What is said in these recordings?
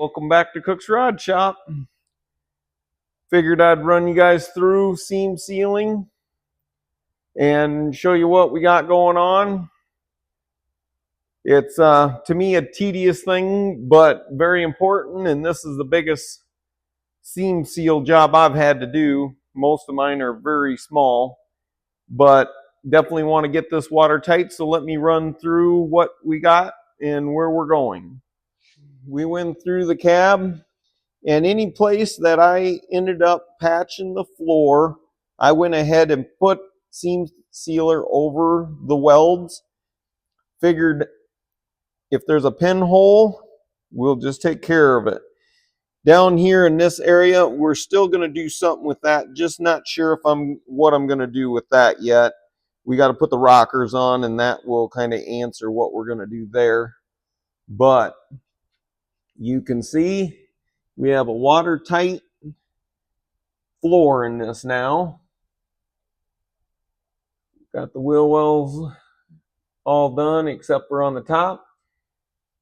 Welcome back to Cook's Rod Shop. Figured I'd run you guys through seam sealing and show you what we got going on. It's to me a tedious thing, but very important, and this is the biggest seam seal job I've had to do. Most of mine are very small, but definitely want to get this watertight, so let me run through what we got and where we're going. We went through the cab. And any place that I ended up patching the floor, I went ahead and put seam sealer over the welds. Figured if there's a pinhole, we'll just take care of it. Down here in this area, we're still going to do something with that. Just not sure if what I'm going to do with that yet. We got to put the rockers on, and that will kind of answer what we're going to do there. But you can see we have a watertight floor in this now. Got the wheel wells all done except for on the top.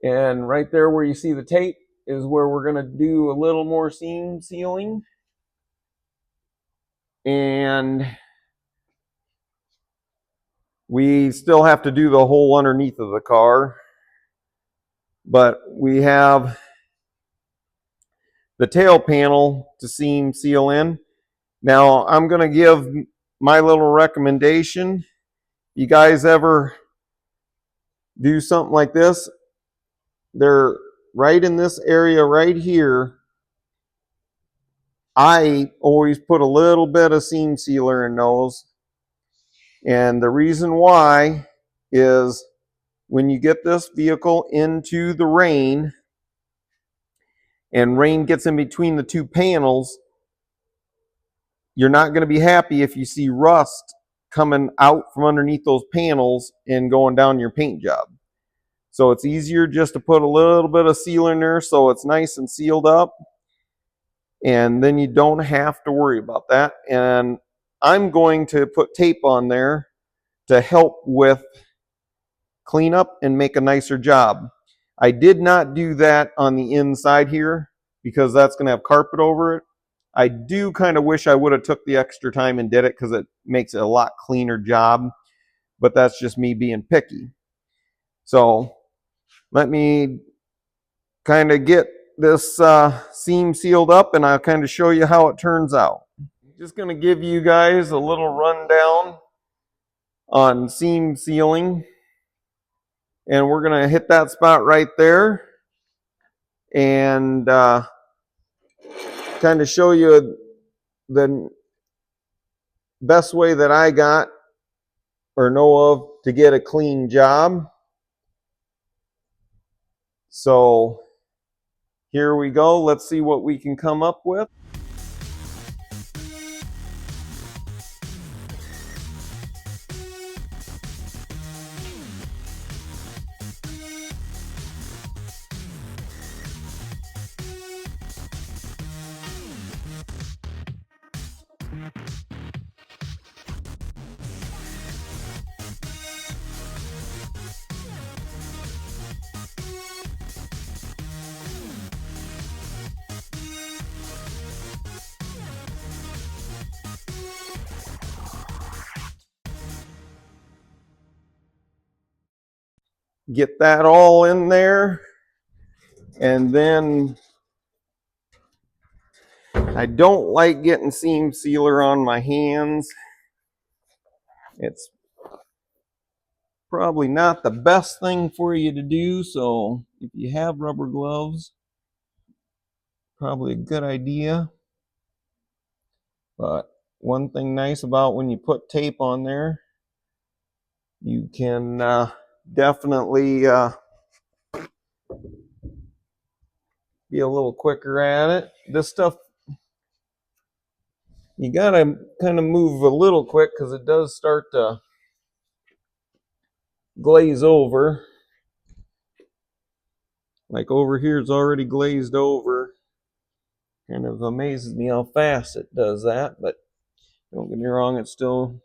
And right there where you see the tape is where we're going to do a little more seam sealing. And we still have to do the hole underneath of the car. But we have the tail panel to seam seal in. Now I'm going to give my little recommendation. You guys ever do something like this? They're right in this area right here. I always put a little bit of seam sealer in those. And the reason why is when you get this vehicle into the rain and rain gets in between the two panels, you're not going to be happy if you see rust coming out from underneath those panels and going down your paint job. So it's easier just to put a little bit of seal in there so it's nice and sealed up. And then you don't have to worry about that. And I'm going to put tape on there to help with cleanup and make a nicer job. I did not do that on the inside here because that's going to have carpet over it. I do kind of wish I would have took the extra time and did it because it makes it a lot cleaner job, but that's just me being picky. So let me kind of get this seam sealed up and I'll kind of show you how it turns out. Just going to give you guys a little rundown on seam sealing, and we're going to hit that spot right there and kind of show you the best way that I got or know of to get a clean job. So here we go. Let's see what we can come up with. Get that all in there, and then I don't like getting seam sealer on my hands. It's probably not the best thing for you to do, so if you have rubber gloves, probably a good idea. But one thing nice about when you put tape on there, you can definitely be a little quicker at it. This stuff, you gotta kind of move a little quick because it does start to glaze over. Like over here, it's already glazed over. Kind of amazes me how fast it does that, but don't get me wrong, it's still.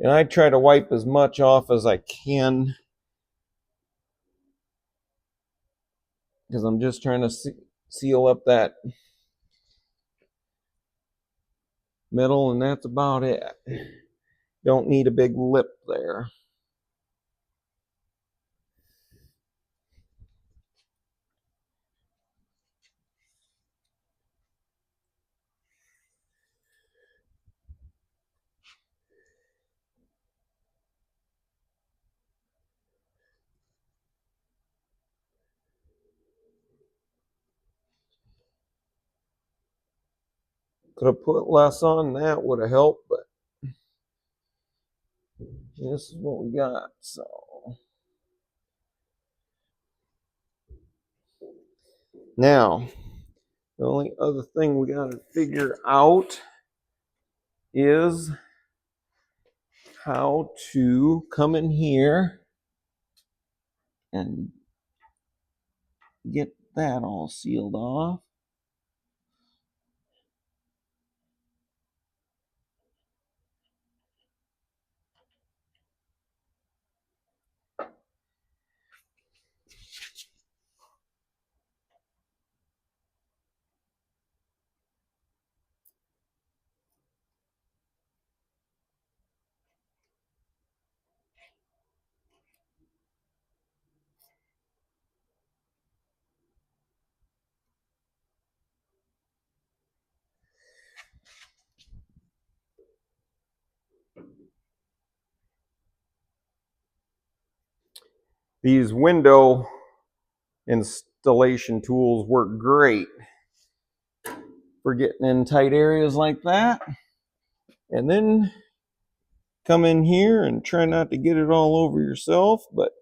And I try to wipe as much off as I can. because I'm just trying to seal up that middle, and that's about it. Don't need a big lip there. Could have put less on, that would have helped, but this is what we got. So now the only other thing we got to figure out is how to come in here and get that all sealed off. These window installation tools work great for getting in tight areas like that. And then come in here and try not to get it all over yourself, but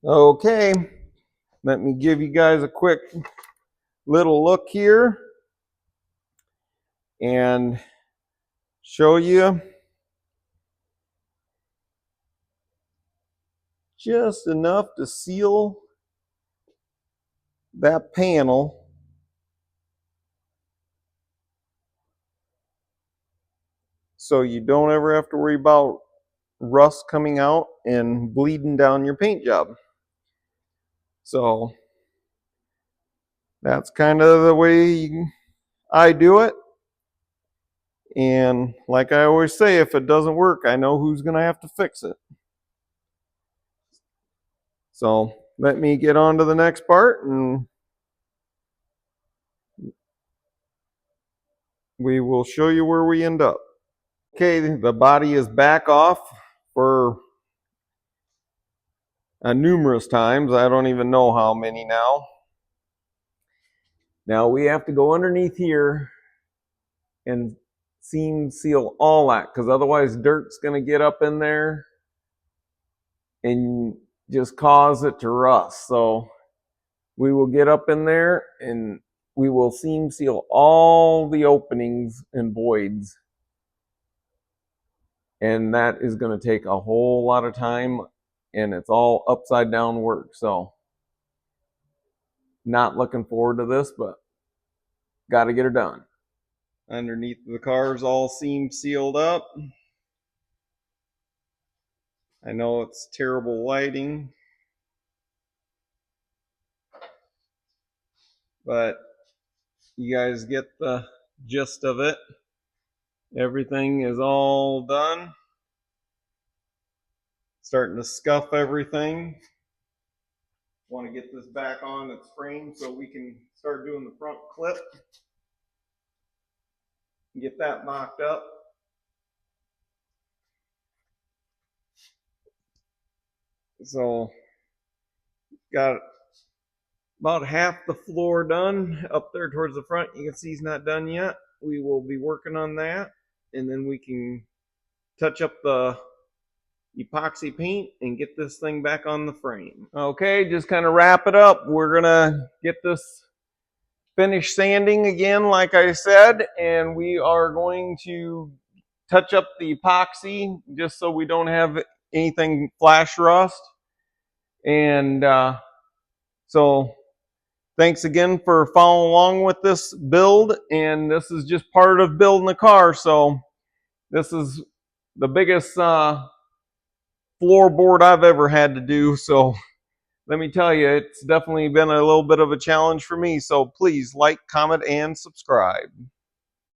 okay. Let me give you guys a quick little look here and show you just enough to seal that panel so you don't ever have to worry about rust coming out and bleeding down your paint job. So that's kind of the way I do it. And like I always say, if it doesn't work, I know who's going to have to fix it. So let me get on to the next part and we will show you where we end up. Okay, the body is back off for numerous times. I don't even know how many now. Now we have to go underneath here and seam seal all that, because otherwise dirt's going to get up in there and just cause it to rust. So we will get up in there and we will seam seal all the openings and voids. And that is going to take a whole lot of time, and it's all upside down work. So not looking forward to this, but got to get her done. Underneath the car's all seam sealed up. I know it's terrible lighting, but you guys get the gist of it. Everything is all done. Starting to scuff everything. Want to get this back on its frame so we can start doing the front clip. Get that mocked up. So got about half the floor done up there towards the front. You can see he's not done yet. We will be working on that, and then we can touch up the epoxy paint and get this thing back on the frame. Okay, just kind of wrap it up. We're gonna get this finished sanding again, like I said, and we are going to touch up the epoxy just so we don't have anything flash rust. And so thanks again for following along with this build, and this is just part of building a car. So this is the biggest floorboard I've ever had to do. So let me tell you, it's definitely been a little bit of a challenge for me. So please like, comment, and subscribe.